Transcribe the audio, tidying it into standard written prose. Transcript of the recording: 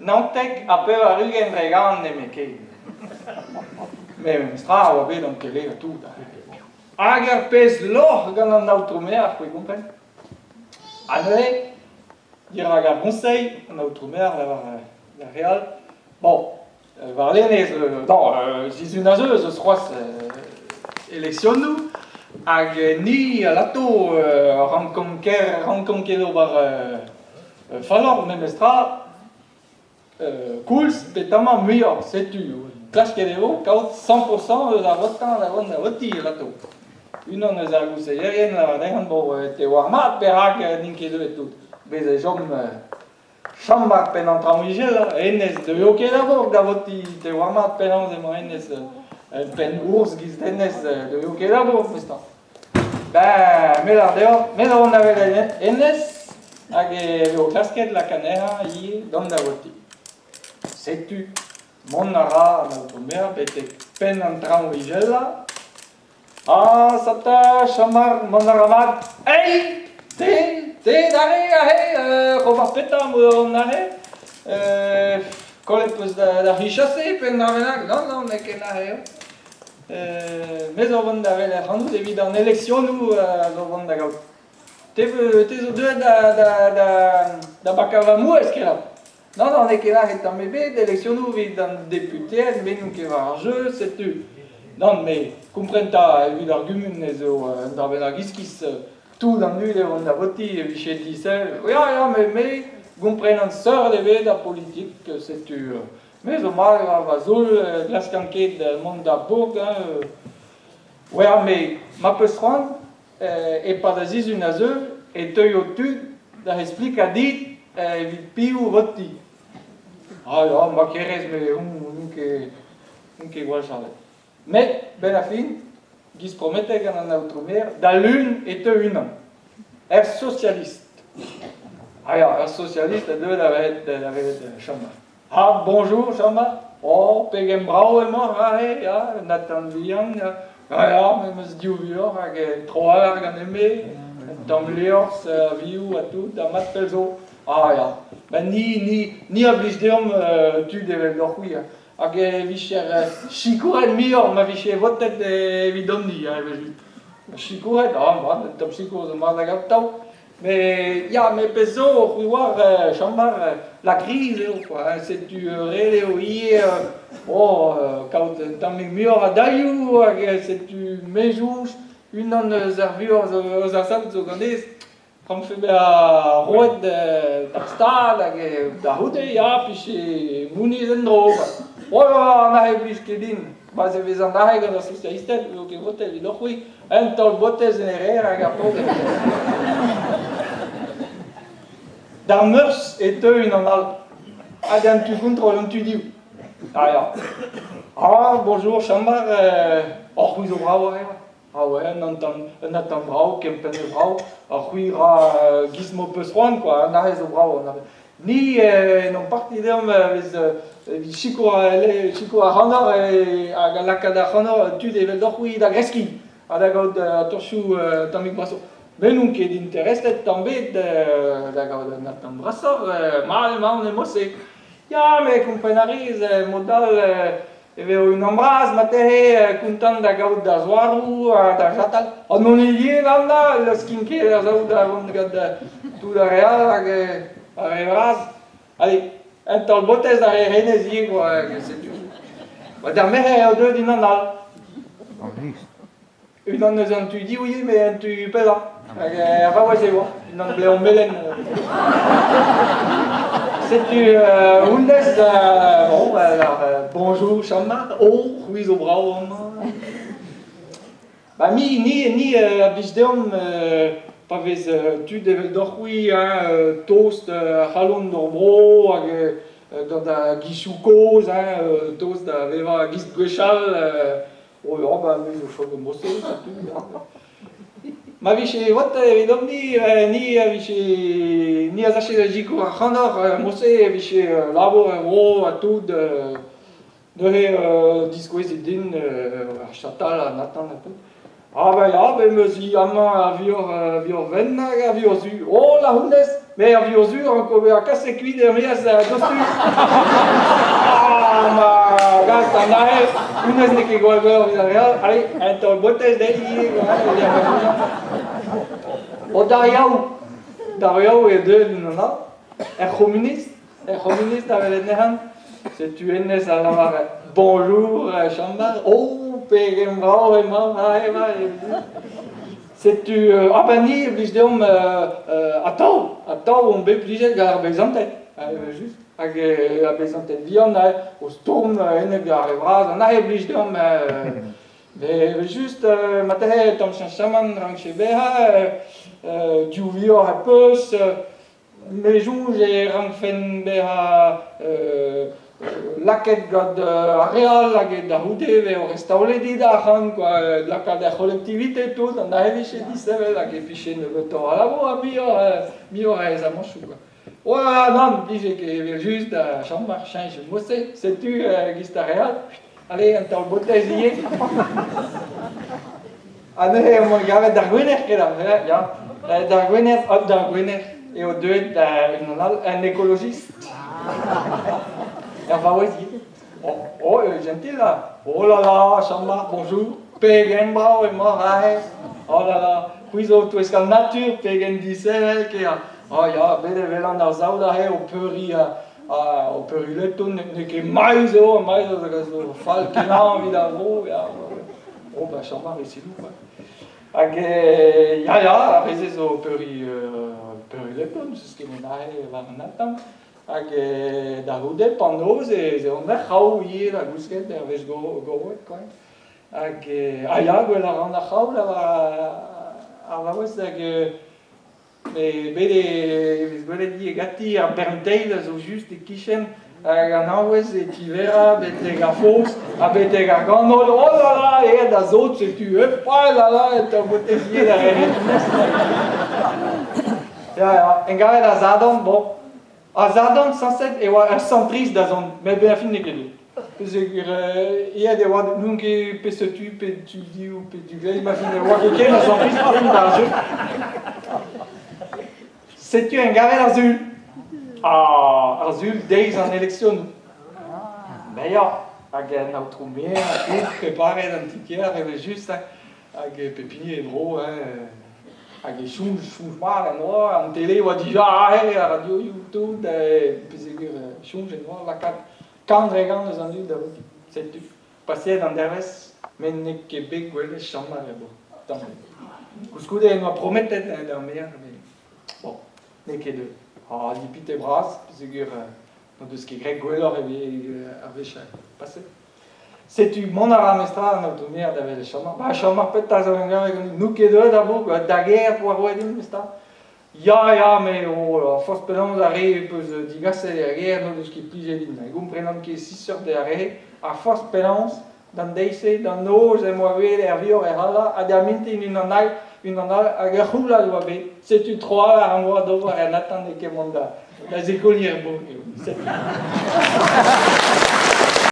Nantek a peu a rugen regan ne me ke. Me stra o bet an tele a tout. Hag ar pez lor gant an aotromer, vous comprenez? Anre, dir hag ar conseil, an aotromer, la real. Bon, var lenez, non, zizun a zeu, zeus c'hoaz eleksion nou, hag ni a lato rankonket bar falor, me mestra, koulz petama muior, setu. Klasket evo, kaut 100% da votan da voti lato. Unan eus ar gousseierien, la dehan bo te war mat perak ninket et tout. Bez jom chambar pen an traougel, enez de yoke da voti te war mat pen an zema enez pen ours giz enez de yoke da mestan. Ben, me ar deor, me da on avel enez, hag eo klasket la kanera ie don da voti. Setu. Mon ara an automer, bete pen an traougel la. Ah, sata, chamar, mon ara mat. Hey! Te, dare, robar petam on are. Kolet peus da richase, pen da venak. Non, ne ken are. Me zo vant da venak, hanout evit an eleksyon nou zo vant da gaut. Te zo deuet da bakava mou eskelat. Non, ne ken are etam ebet, eleksyon nou vid an deputet, ben nou ket war ar jeu, setu. Non, me, komprenta evit argument ne zo da venak iskis tout an dud evit da voti evit disel. Ja, me, gompren an seur evit da politik, setu. Me zo mal va zol glaskanket mont da bourg. Ja, me, ma peus c'hoant, e pa da zizun a zeu, e teuio tud da esplik a dit evit piou voti. Ah, ja, ma kerez, me, un ket gwall charlet. Mais, ben a fin, giz promette gant an aotromer, da l'un e teu unan. Er socialiste. Ah ja, er socialiste a deuet avet chamar. Ah, bonjour, chamar. Oh, pegem brao emañ, ja, natan vihan, ja, me meus diou vior, hag troar gant eme, tambliors, viou a tout, a mat pel zo. Ah, ja. Ben ni a blij deom tud evel d'or c'hwi. Hag vicher chikouret mior, ma vicher votet evit omni, evel. Chikouret, man, top chikour zo mat hag tau. Mais, ja, me pezo, c'hwi war, chambar, la crise eo, quoi. Setu rele o ie, kaout tammig mior a daioù, hag setu mejouch, unan eus ar vuor eus ar sal zo gandez, Kam febe a roet d'ar stad hag da houde, ja, piche mouniz en dro. An ahe blij ket din. Baz e vez an ahe gant ar socialistet, eo ket votel vid oc'h c'hwi, en taol botez en erer hag ar pog. D'ar meurs e teu unan al. Hag an tu kontrol an tu diou. Ah, ja. Ah, bonjour, chambar, oc'h c'hwi zo bravo, Ah ouais, un atan brao, kempen e brao, ar c'hwi ra gizmo peus c'hoant, quoi, an ahe zo brao. Ni non parti deom vez chikour a c'hanor hag a lakad a c'hanor tud evel d'or c'hwi da greski, a da gaout a torchou tammig braso. Men n'on ket interestet tambet da gaout an atan brasor, mal ne mose. Ja, me komprenariz, modal... Eve un ambraz, matehe, kontant da gaout da zoarou, da jatal. An non elien an da, leus kinket ar zaout da vont gant tout da real hag ar evraz. Allez, en taol botez da renez ie, quoi, setu. Da mere eo deud unan al. Unan eus an tu diou ie, me an tu pella. Hag ar va oaz eo, unan bleon melen. Setu oundez, bonjour, chamar, c'hwi zo brao amañ. Ba ni a blij deom pa vez tud evel d'or c'hwi, toast c'halon d'or bro, hag gant a gichou koz, toast da vevañ a giz gwechal, ba me zo chog mose, Ma viche wat evit omni, ni a zache da jikour ar c'hanor, mose viche labor ro a tout neuze diskouezet din ar chatal a natan a tout. Aber ja, wenn wir sie einmal wir wenn wir sie oh la hundes mais wir sie encore wir casse cuit de rien ça dessus ah ma gasta nae hundes ne que igual veo vida real allez entonces botes de ahí o Dario et deux nana un communiste avec les nehans c'est tu es né à la bonjour chambar oh pegen bravo et moi c'est tu abani oblige d'homme attends on peut pliger gar bezantet juste a bezantet vion au storm ene gar bras on a oblige d'homme mais juste matin tom chaman rang chez beha du vio a peu mais jou j'ai rang fen beha laket god real laget da hude au restauré dit d'arran quoi la cadre collectivité tout on a vu chez 17 la que piché ne veut pas la voix mieux ça mange quoi ouais non dis que juste chambre change moi c'est tu gista real allez un tal botesier allez mon gars d'arguiner que là ya d'arguiner et au deux un écologiste. Enfin, oui. Oh, gentil là. Oh là là, chamba, bonjour. Pegen bravo et morai. Oh là là. Puis tu es la nature, pegen disel que oh ja, bede velan na sauda he au peri le ton ne que mais so fal que non vida vo ja. Oh bah chamba ici nous quoi. Ja, rese so peri le ton, c'est ce que me nae va natam. Da hude pandos e on a khau hier a gusket der ves go quoi ja go la randa khau la va was que bede bede di gatti a bernteil so just de kitchen ganaues e tivera bete gafos a bete gano oh là là et da zot se tu pas là là et on bote hier ja engal da zadon bon Azadon sunset e wa centriste da zon mais bien fini que deux. Il y a des wa nunca tu dis ou tu veux imaginer wa que la centriste d'argent. C'est tu un gars azul. Ah, azul days en élection. Ben ya, aga na trouver tout préparer l'antiquaire et juste aga pépinier bro Avec change mal noir en télé ou déjà à radio YouTube puis change noir la carte quand regarde les ennuis de c'est tu passer dans des restes mais ne Québec ou les chambres là-bas tant que de nous promettre dormir mais bon n'est que deux ah depuis tes bras puis de ce qui grec ou alors avec passé c'est tu mon aramestra en autonomie avec les chambres bah chambre peut-être nous que deux d'abord la guerre pour avoir dit mais ça ja mais oh force pendant l'arrêt peut dire c'est la guerre nous ce qui plus j'ai dit mais vous prenons que 6 heures d'arrêt à force pendant dans des dans nos et moi ver les avions et là à diamante une année à gahula doit c'est tu trois à moi devoir attendre que mon la écolière bon c'est